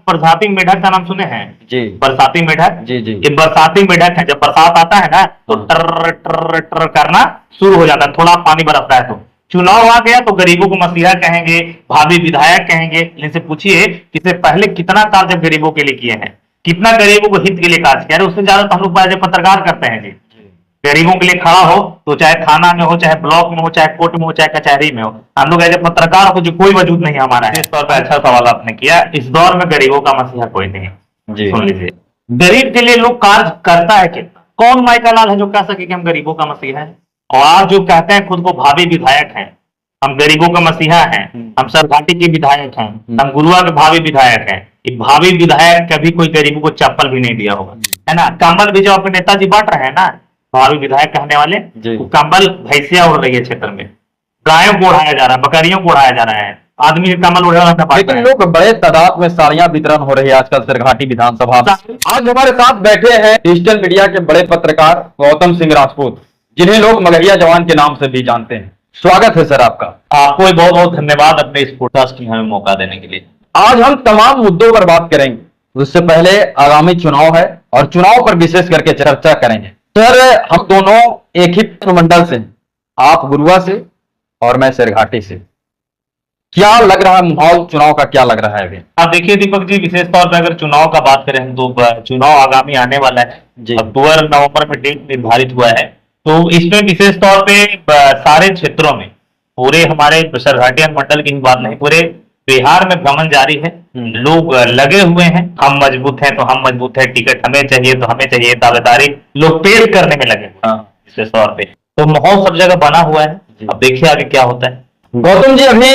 बरसाती मेढक का नाम सुने हैं? जी बरसाती मेढक। जी जी। ये बरसाती मेढक है, जब बरसात आता है ना तो टर टर टर करना शुरू हो जाता है, थोड़ा पानी बरसता है तो। चुनाव आ गया तो गरीबों को मसीहा कहेंगे, भावी विधायक कहेंगे। इनसे पूछिए कि इससे पहले कितना कार्य गरीबों के लिए किए हैं, कितना गरीबों को हित के लिए कार्य किया है। उससे ज्यादा तो हम लोग पत्रकार करते हैं जी। गरीबों के लिए खड़ा हो तो चाहे थाना में हो, चाहे ब्लॉक में हो, चाहे कोर्ट में हो, चाहे कचहरी में हो, हम लोग ऐसे पत्रकार हो जो कोई वजूद नहीं हमारा है। इस तौर पर अच्छा सवाल आपने किया। इस दौर में गरीबों का मसीहा कोई नहीं है। सुन लीजिए, गरीब के लिए लोग कार्य करता है कि कौन माइका लाल है जो कह सके कि हम गरीबों का मसीहा है? और आप जो कहते हैं खुद को भावी विधायक हैं, हम गरीबों का मसीहा हैं, हम सरघाटी के विधायक हैं, हम गुरुआ के भावी विधायक हैं। ये भावी विधायक कभी कोई गरीबों को चप्पल भी नहीं दिया होगा, है ना। कंबल भी जो अपने नेताजी बांट रहे हैं ना, भावी विधायक कहने वाले, वो कंबल भैंसिया उड़ रही है क्षेत्र में, गायों को उड़ाया जा रहा है, बकरियों को उड़ाया जा रहा है, आदमी कमल उड़े वाला। लेकिन लोग बड़े तादाद में साड़ियां वितरण हो रही है आजकल सरघाटी विधानसभा। आज हमारे साथ बैठे हैं डिजिटल मीडिया के बड़े पत्रकार गौतम सिंह राजपूत, जिन्हें लोग मगहिया जवान के नाम से भी जानते हैं। स्वागत है सर आपका। आपको बहुत बहुत धन्यवाद अपने इस पॉडकास्ट में हमें मौका देने के लिए। आज हम तमाम मुद्दों पर बात करेंगे, उससे पहले आगामी चुनाव है और चुनाव पर विशेष करके चर्चा करेंगे। सर, हम दोनों एक ही मंडल से, आप गुरुआ से और मैं सरघाटी से। क्या लग रहा है माहौल चुनाव का, क्या लग रहा है अभी? आप देखिए दीपक जी, विशेष तौर पर अगर चुनाव का बात करें हम तो चुनाव आगामी आने वाला है, अक्टूबर नवंबर में डेट निर्धारित हुआ है। तो इसमें विशेष तौर पे सारे क्षेत्रों में, पूरे हमारे सरघाटी मंडल की बात नहीं, पूरे बिहार में भ्रमण जारी है। लोग लगे हुए हैं, हम मजबूत हैं तो हम मजबूत हैं, टिकट हमें चाहिए तो हमें चाहिए, दावेदारी लोग पेश करने में लगे हुए हैं विशेष तौर पे। तो माहौल सब जगह बना हुआ है, अब देखिए आगे क्या होता है। गौतम जी, अभी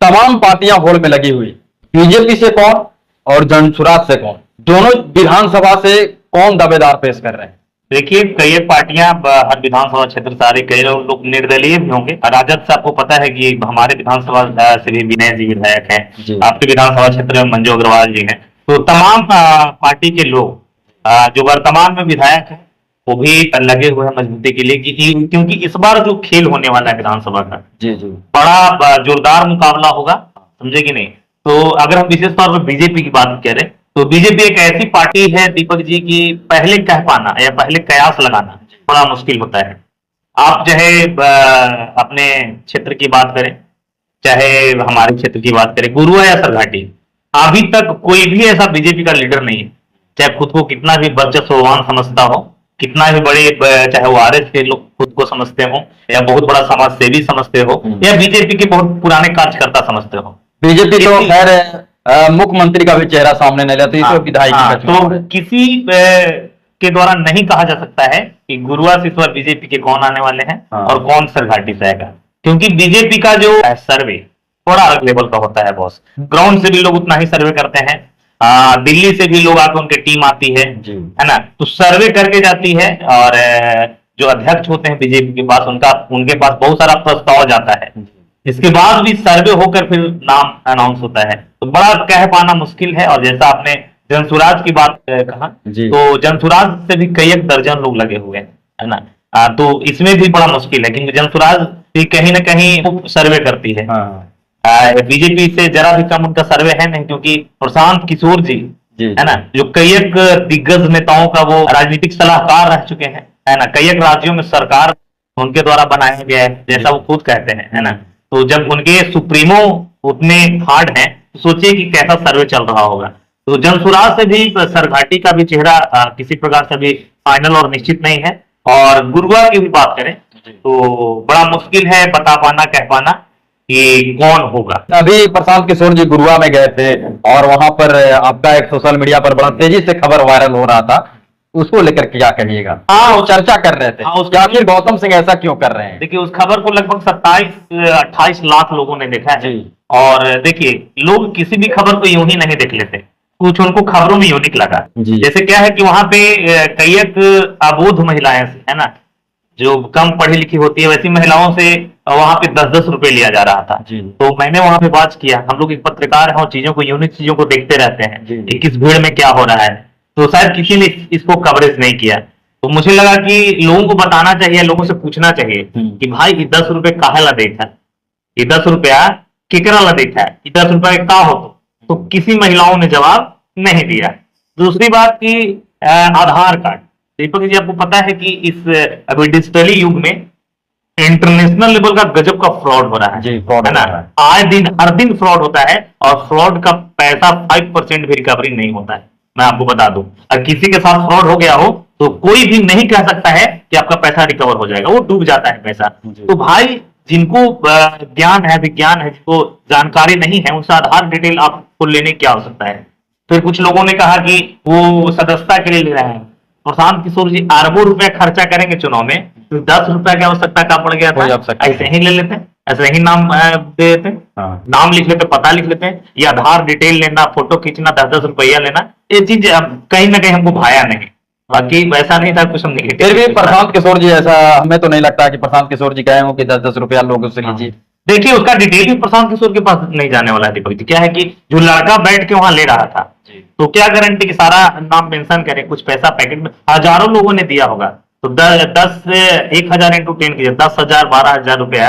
तमाम पार्टियां होड़ में लगी हुई, बीजेपी से कौन और जनसुराज से कौन, दोनों विधानसभा से कौन दावेदार पेश कर रहे हैं? देखिए, कई पार्टियां हर विधानसभा क्षेत्र सारे, कई लोग निर्दलीय भी होंगे। राजद से आपको पता है कि हमारे विधानसभा से भी विनय जी विधायक हैं, आपके विधानसभा क्षेत्र में मंजू अग्रवाल जी हैं। तो तमाम पार्टी के लोग जो वर्तमान में विधायक हैं वो भी लगे हुए हैं मजबूती के लिए, क्योंकि इस बार जो खेल होने वाला है विधानसभा का, बड़ा जोरदार मुकाबला होगा, समझे कि नहीं। तो अगर हम विशेष तौर पर बीजेपी की बात करें तो बीजेपी एक ऐसी पार्टी है दीपक जी की पहले कह पाना या पहले कयास लगाना बड़ा मुश्किल होता है। आप चाहे अपने क्षेत्र की बात करें, चाहे हमारे क्षेत्र की बात करें, गुरुआ या सरघाटी, अभी तक कोई भी ऐसा बीजेपी का लीडर नहीं है, चाहे खुद को कितना भी वर्चस्ववान समझता हो, कितना भी बड़े, चाहे वो आरएस के लोग खुद को समझते हो या बहुत बड़ा समाज सेवी समझते हो या बीजेपी के बहुत पुराने कार्यकर्ता समझते हो। बीजेपी तो खैर मुख्यमंत्री का भी चेहरा सामने नहीं लाती, तो किसी के द्वारा नहीं कहा जा सकता है कि गुरुआ से इस बार बीजेपी के कौन आने वाले हैं और कौन सरघाटी से आएगा, क्योंकि बीजेपी का जो सर्वे थोड़ा अलग लेवल का होता है बॉस। ग्राउंड से भी लोग उतना ही सर्वे करते हैं, दिल्ली से भी लोग आकर उनकी टीम आती है ना, तो सर्वे करके जाती है और जो अध्यक्ष होते हैं बीजेपी के पास, उनके पास बहुत सारा प्रस्ताव जाता है, इसके बाद भी सर्वे होकर फिर नाम अनाउंस होता है। तो बड़ा कह पाना मुश्किल है। और जैसा आपने जनसुराज की बात कहा, तो जनसुराज से भी कई एक दर्जन लोग लगे हुए हैं, है ना। तो इसमें भी बड़ा मुश्किल है, क्योंकि जनसुराज भी कहीं ना कहीं सर्वे करती है। बीजेपी से जरा भी कम उनका सर्वे है नहीं, क्योंकि प्रशांत किशोर जी है ना, जो कई एक दिग्गज नेताओं का वो राजनीतिक सलाहकार रह चुके हैं, है ना। कई एक राज्यों में सरकार उनके द्वारा बनाया गया है, जैसा वो खुद कहते हैं, है ना। तो जब उनके सुप्रीमो उतने हार्ड हैं, तो सोचिए कि कैसा सर्वे चल रहा होगा। तो जनसुराज से भी सरघाटी का भी चेहरा किसी प्रकार से भी फाइनल और निश्चित नहीं है। और गुरुआ की भी बात करें तो बड़ा मुश्किल है बता पाना, कह पाना कि कौन होगा। अभी प्रशांत किशोर जी गुरुआ में गए थे और वहां पर आपका एक सोशल मीडिया पर बड़ा तेजी से खबर वायरल हो रहा था, उसको लेकर क्या कहिएगा? वो चर्चा कर रहे थे आखिर गौतम सिंह ऐसा क्यों कर रहे हैं? देखिए, उस खबर को लगभग 27-28 लाख लोगों ने देखा है। और देखिए, लोग किसी भी खबर को यूं ही नहीं देख लेते, कुछ उनको खबरों में यूनिक लगा। जैसे क्या है कि वहां पे कई एक अबोध महिलाएं, है ना, जो कम पढ़ी लिखी होती है, वैसी महिलाओं से वहां पे 10-10 रुपए लिया जा रहा था। तो मैंने वहां पे बात किया, हम लोग एक पत्रकार हैं और चीजों को, यूनिक चीजों को देखते रहते हैं, किस भीड़ में क्या हो रहा है। तो शायद किसी ने इसको कवरेज नहीं किया, तो मुझे लगा कि लोगों को बताना चाहिए, लोगों से पूछना चाहिए कि भाई ये 10 रुपए काहे ला देखा, ये 10 रुपया केकरा ला देखा है, ये 10 रुपया का हो। तो किसी महिलाओं ने जवाब नहीं दिया। दूसरी बात की आधार कार्ड, दीपक जी आपको पता है कि इस अभी डिजिटली युग में इंटरनेशनल लेवल का गजब का फ्रॉड हो रहा है जी, fraud है ना। हो रहा है। आए दिन हर दिन फ्रॉड होता है और फ्रॉड का पैसा 5% भी रिकवरी नहीं होता है। मैं आपको बता दूं, अगर किसी के साथ फ्रॉड हो गया हो तो कोई भी नहीं कह सकता है कि आपका पैसा रिकवर हो जाएगा, वो डूब जाता है पैसा। जी। तो भाई जिनको ज्ञान है, विज्ञान है, जिनको जानकारी नहीं है, उनसे आधार डिटेल आपको लेने की आवश्यकता है। फिर कुछ लोगों ने कहा कि वो सदस्यता के लिए ले रहे हैं। प्रशांत किशोर जी अरबों रुपए खर्चा करेंगे चुनाव में, तो 10 रुपए की आवश्यकता का पड़ गया कोई था, आवश्यकता ऐसे ही ले लेते हैं, ऐसे ही नाम दे देते हैं, हाँ। नाम लिख लेते, पता लिख लेते हैं। ये आधार डिटेल लेना, फोटो खींचना, 10-10 रुपया लेना, ये चीज कहीं ना कहीं हमको भाया नहीं। बाकी वैसा नहीं था कुछ, हम निगेटिव। फिर भी प्रशांत किशोर जी, ऐसा हमें तो नहीं लगता कि प्रशांत किशोर जी कहे हो कि 10-10 रुपया लोगों से लीजिए। देखिए उसका डिटेल भी प्रशांत किशोर के पास नहीं जाने वाला है दीपक जी। क्या है कि जो लड़का बैठ के वहां ले रहा था, तो क्या गारंटी कि सारा नाम मेंशन करे, कुछ पैसा पैकेट में हजारों लोगों ने दिया होगा, तो 10 से 1,000 इंटू 10 कीजिए, 10,000 12,000 रुपया।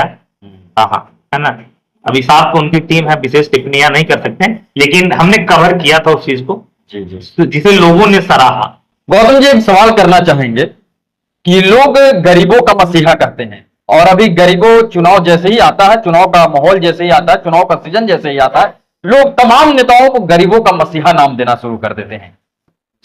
हाँ हाँ, है ना। अभी साहब को उनकी टीम है, विशेष टिप्पणियां नहीं कर सकते, लेकिन हमने कवर किया था उस चीज को, जी जी। जिसे लोगों ने सराहा। गौतम जी, एक सवाल करना चाहेंगे कि लोग गरीबों का मसीहा कहते हैं, और अभी गरीबों चुनाव जैसे ही आता है, चुनाव का माहौल जैसे ही आता है, चुनाव का सीजन जैसे ही आता है, लोग तमाम नेताओं को गरीबों का मसीहा नाम देना शुरू कर देते हैं।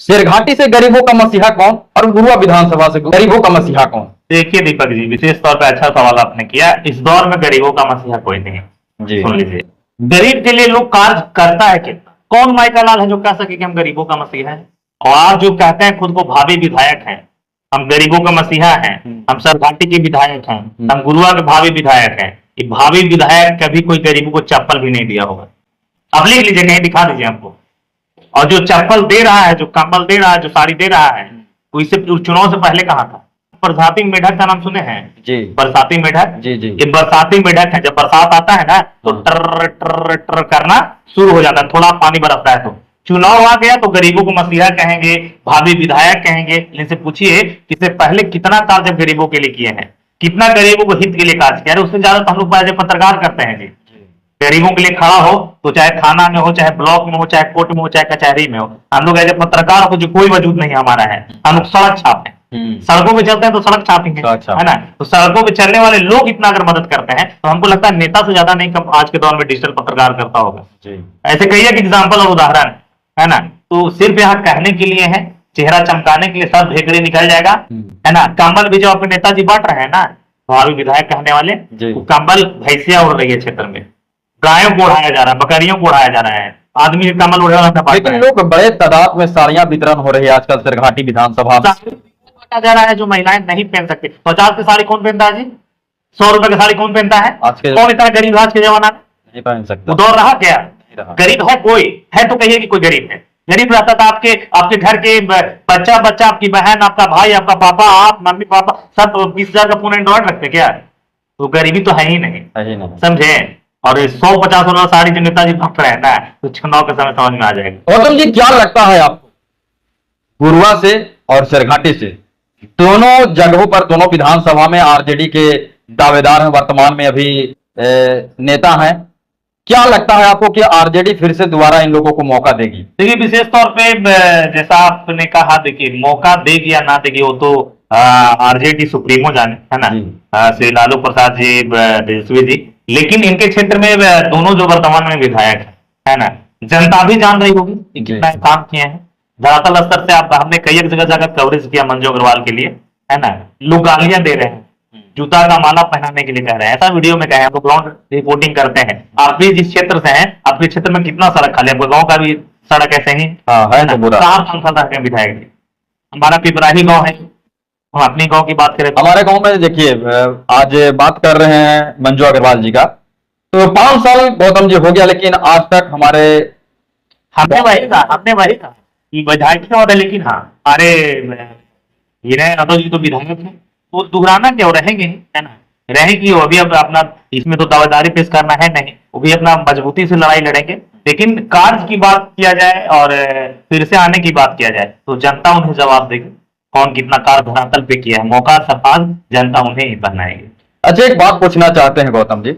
शेरघाटी से गरीबों का मसीहा कौन, और गुरुआ विधानसभा से गरीबों का मसीहा कौन? देखिए दीपक जी, विशेष तौर पर अच्छा सवाल आपने किया। इस दौर में गरीबों का मसीहा कोई नहीं है। जी। सुन लीजिए, गरीब के लिए लोग कार्य करता है कि कौन माइका लाल है जो कह सके कि हम गरीबों का मसीहा है? और आप जो कहते हैं खुद को भावी विधायक हैं, हम गरीबों का मसीहा हैं, हम सरघाटी के विधायक हैं, हम गुरुआ के भावी विधायक हैं, ये भावी विधायक कभी कोई गरीबों को चप्पल भी नहीं दिया होगा। अब लिख लीजिए, कहीं दिखा दीजिए हमको। और जो चप्पल दे रहा है, जो कंबल दे रहा है, जो साड़ी दे रहा है, वो इससे चुनाव से पहले कहा था। बरसाती मेढक का नाम सुने हैं? जी। बरसाती मेढक, जी जी। ये बरसाती मेढक है। जब बरसात आता है ना तो टर टर टर करना शुरू हो जाता है, थोड़ा पानी बरसता है तो। चुनाव आ गया तो गरीबों को मसीहा कहेंगे, भावी विधायक कहेंगे। इनसे पूछिए कि इससे पहले कितना कार्य गरीबों के लिए किए हैं, कितना गरीबों को हित के लिए कार्य किया है। उससे ज्यादा तो हम लोग आज पत्रकार करते हैं जी। गरीबों के लिए खड़ा हो तो चाहे थाना में हो, चाहे ब्लॉक में हो, चाहे कोर्ट में हो, चाहे कचहरी में हो, हम लोग एज ए पत्रकार हो जो कोई वजूद नहीं हमारा है, हम लोग सड़क छापते हैं। सड़कों पे चलते हैं तो सड़क छापेंगे, है ना। तो सड़कों पे चलने वाले लोग इतना अगर मदद करते हैं तो हमको लगता है नेता से ज्यादा नहीं कम आज के दौर में डिजिटल पत्रकार करता होगा। ऐसे कई एक एग्जाम्पल और उदाहरण है ना। तो सिर्फ यहाँ कहने के लिए है, चेहरा चमकाने के लिए सब भेकड़े निकल जाएगा, है ना। कंबल भी जो अपने नेताजी बांट रहे हैं ना, भावी विधायक कहने वाले, वो कंबल भैंसिया उड़ रही है क्षेत्र में, गायों को उड़ाया जा रहा है, बकरियों को उड़ाया जा रहा है, आदमी कमल उड़े वाला। लेकिन लोग बड़े तादाद में साड़ियां वितरण हो रही है आजकल सरघाटी विधानसभा में। बांटा जा रहा है जो महिलाएं नहीं पहन सकती। 50 की साड़ी कौन पहनता है जी? 100 रुपए की साड़ी कौन पहनता है? कौन इतना गरीब आज के जमाना में नहीं पहन सकता? दौर रहा क्या? गरीब है कोई है तो कहिए कि कोई गरीब है। गरीब रहता था आपके घर के बच्चा, आपकी बहन, आपका भाई, आपका पापा, आप मम्मी पापा सब 20,000 का फोन एंड्रॉइड रखते क्या? तो गरीबी तो है ही नहीं, समझे। और 150 वाला साड़ी जो नेताजी भक्त रहे ना, तो चुनाव के समय समझ में आ जाएगा। गौतम जी, क्या लगता है आपको, गुरुआ से और सरघाटी से दोनों जगहों पर, दोनों विधानसभा में आरजेडी के दावेदार हैं, वर्तमान में अभी नेता हैं, क्या लगता है आपको कि आरजेडी फिर से दोबारा इन लोगों को मौका देगी? देखिए विशेष तौर पे जैसा आपने कहा, देखिए मौका देगी या ना देगी वो तो आरजेडी सुप्रीमो जाने, है ना, श्री लालू प्रसाद जी, तेजस्वी जी। लेकिन इनके क्षेत्र में दोनों जो वर्तमान में विधायक है ना, जनता भी जान रही होगी कि कितना काम किए हैं। धरातल स्तर से आप, हमने कई एक जगह जाकर कवरेज किया मंजू अग्रवाल के लिए, है ना। लोग गालियां दे रहे हैं, जूता का माला पहनाने के लिए कह रहे हैं, ऐसा वीडियो में कहे, हम लोग ग्राउंड रिपोर्टिंग करते हैं। आप भी जिस क्षेत्र से हैं, आपके क्षेत्र में कितना सड़क खाली, आपके गाँव का भी सड़क ऐसे ही है ना, कहाँ सांसद रहते हैं विधायक? हमारा पिपराही गाँव है, हम अपनी गांव की बात करें, हमारे गांव में देखिए, आज बात कर रहे हैं मंजू अग्रवाल जी का, तो 5 साल गौतम जी हो गया, लेकिन आज तक हमने वही कहा कि विधायक क्या होता है। लेकिन हाँ, अरे विनय यादव जी तो विधायक है, वो दोहराना क्या, रहेंगे, है ना, रहेगी वो। अभी अब अपना इसमें तो दावेदारी पेश करना है नहीं, वो भी अपना मजबूती से लड़ाई लड़ेंगे। लेकिन कार्य की बात किया जाए और फिर से आने की बात किया जाए तो जनता उन्हें जवाब देगी, कौन कितना कार्य धरातल पे किया है। मौका सफाल जनता उन्हें ही बनाएगी। अच्छा, एक बात पूछना चाहते हैं गौतम जी,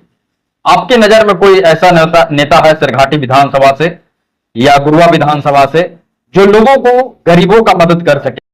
आपके नजर में कोई ऐसा नेता है सरघाटी विधानसभा से या गुरुआ विधानसभा से, जो लोगों को, गरीबों का मदद कर सके।